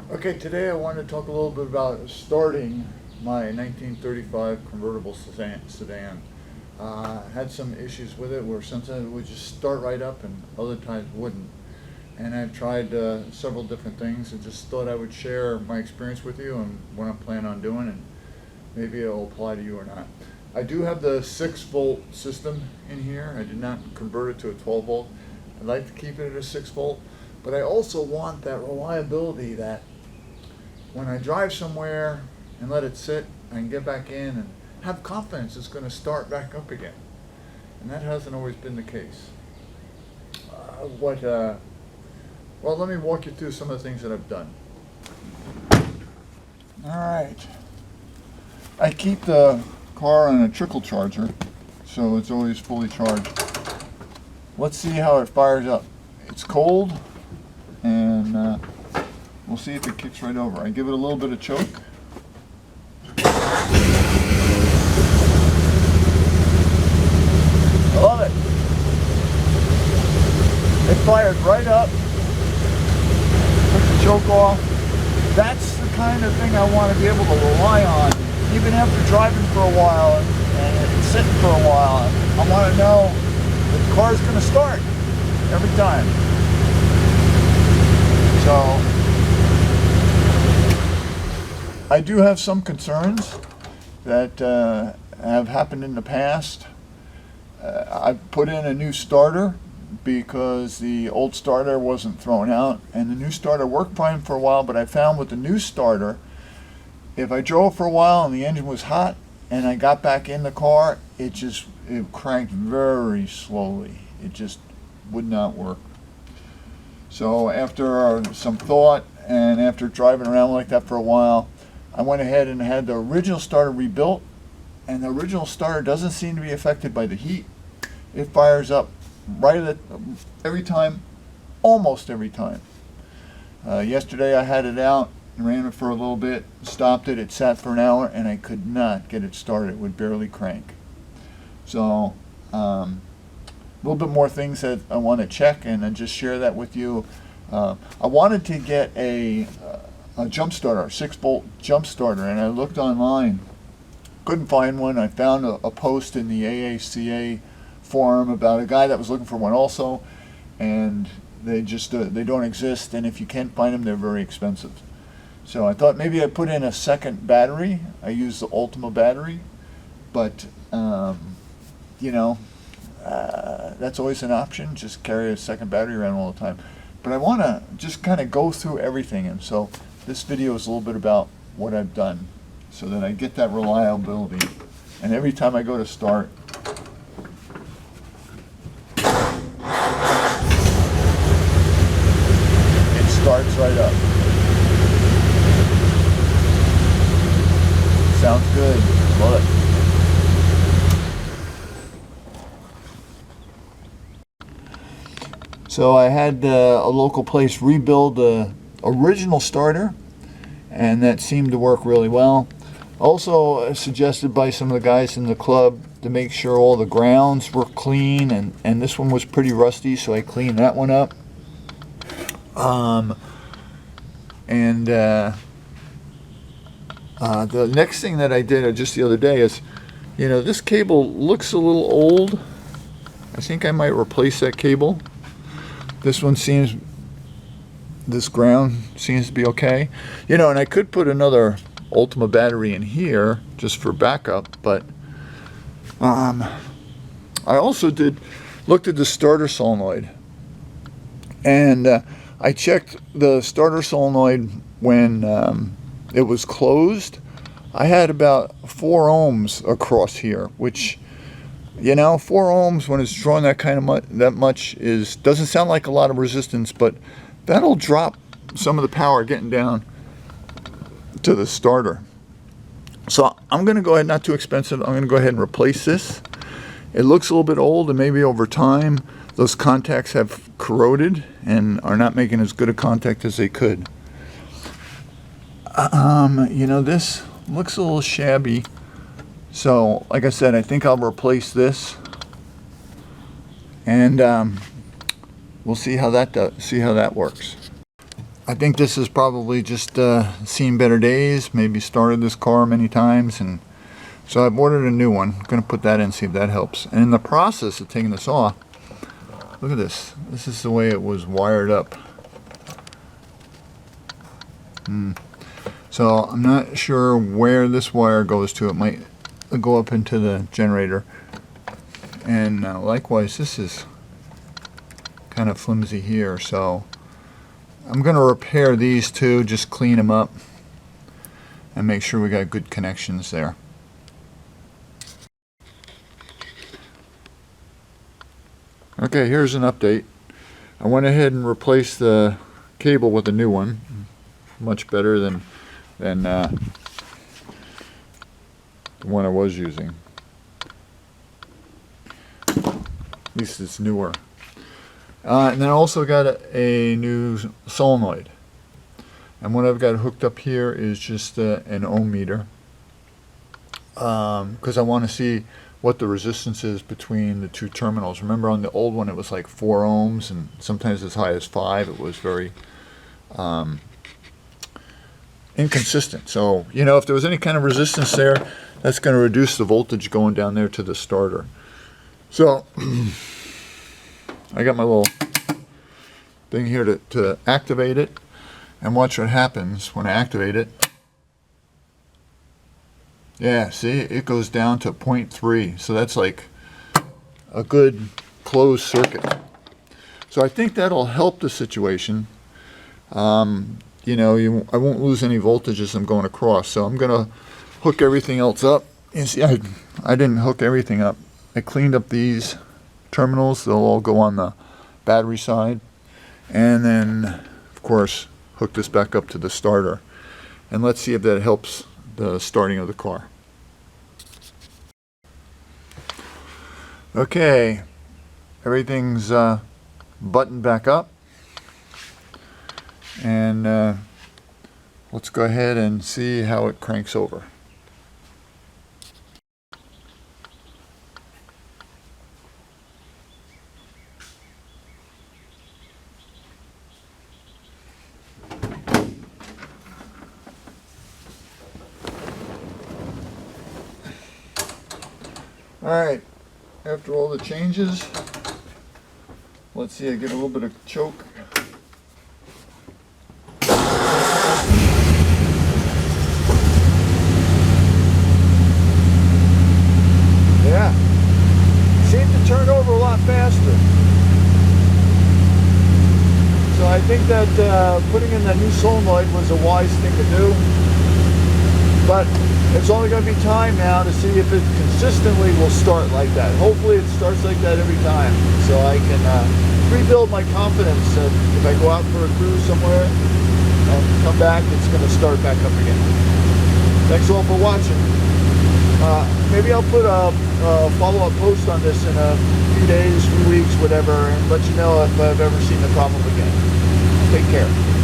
Okay, today I wanted to talk a little bit about starting my 1935 convertible sedan. Had some issues with it where sometimes it would just start right up and other times wouldn't. And I've tried several different things and just thought I would share my experience with you and what I'm planning on doing, and maybe it'll apply to you or not. I do have the 6-volt system in here. I did not convert it to a 12-volt. I'd like to keep it at a 6-volt, but I also want that reliability that when I drive somewhere and let it sit, I can get back in and have confidence it's going to start back up again. And that hasn't always been the case. Well, let me walk you through some of the things that I've done. All right. I keep the car on a trickle charger, so it's always fully charged. Let's see how it fires up. It's cold, and we'll see if it kicks right over. I give it a little bit of choke. I love it. It fired right up. Took the choke off. That's the kind of thing I want to be able to rely on, even after driving for a while and sitting for a while. I want to know that the car is going to start every time. So I do have some concerns that have happened in the past. I've put in a new starter because the old starter wasn't thrown out, and the new starter worked fine for a while, but I found with the new starter, if I drove for a while and the engine was hot and I got back in the car, it cranked very slowly. It just would not work. So after some thought and after driving around like that for a while, I went ahead and had the original starter rebuilt, and the original starter doesn't seem to be affected by the heat. It fires up every time, almost every time. Yesterday I had it out and ran it for a little bit, stopped it, it sat for an hour, and I could not get it started. It would barely crank. So a little bit more things that I want to check and then just share that with you. I wanted to get a jump starter, 6-volt jump starter, and I looked online. Couldn't find one. I found a post in the AACA forum about a guy that was looking for one also, and they just they don't exist, and if you can't find them, they're very expensive. So I thought maybe I'd put in a second battery. I use the Ultima battery, but that's always an option. Just carry a second battery around all the time. But I want to just kind of go through everything, and so this video is a little bit about what I've done so that I get that reliability. And every time I go to start, it starts right up. Sounds good. Love it. So I had a local place rebuild the original starter, and that seemed to work really well. Also suggested by some of the guys in the club to make sure all the grounds were clean, and this one was pretty rusty, so I cleaned that one up. The next thing that I did just the other day is, this cable looks a little old. I think I might replace that cable. This ground seems to be okay. And I could put another Ultima battery in here just for backup, but I also looked at the starter solenoid, and I checked the starter solenoid when it was closed. I had about 4 ohms across here, which 4 ohms when it's drawn that much doesn't sound like a lot of resistance, but that'll drop some of the power getting down to the starter. So I'm going to go ahead, not too expensive, I'm going to go ahead and replace this. It looks a little bit old, and maybe over time those contacts have corroded and are not making as good a contact as they could. This looks a little shabby. So, like I said, I think I'll replace this, and we'll see how that works. I think this is probably just seen better days, maybe started this car many times, and so I've ordered a new one. I'm going to put that in, see if that helps. And in the process of taking this off, look at this. This is the way it was wired up. So I'm not sure where this wire goes to. It might go up into the generator. And likewise, this is kind of flimsy here, so I'm going to repair these two, just clean them up and make sure we got good connections there. Okay, here's an update. I went ahead and replaced the cable with a new one. Much better than the one I was using. At least it's newer. And then I also got a new solenoid. And what I've got hooked up here is just an ohm meter. Because I want to see what the resistance is between the two terminals. Remember on the old one it was like 4 ohms and sometimes as high as 5. It was very inconsistent. So, you know, if there was any kind of resistance there, that's going to reduce the voltage going down there to the starter. So I got my little thing here to activate it, and watch what happens when I activate it. Yeah, see, it goes down to 0.3, so that's like a good closed circuit. So I think that'll help the situation. You know, I won't lose any voltage as I'm going across, so I'm going to hook everything else up. You see, I didn't hook everything up. I cleaned up these terminals. They'll all go on the battery side. And then, of course, hook this back up to the starter. And let's see if that helps the starting of the car. Okay, everything's buttoned back up. And let's go ahead and see how it cranks over. Alright, after all the changes, let's see, I get a little bit of choke. Yeah, seemed to turn over a lot faster. So I think that putting in that new solenoid was a wise thing to do. But it's only going to be time now to see if it consistently will start like that. Hopefully it starts like that every time, so I can rebuild my confidence that if I go out for a cruise somewhere and come back, it's going to start back up again. Thanks all for watching. Maybe I'll put a follow-up post on this in a few days, few weeks, whatever, and let you know if I've ever seen the problem again. Take care.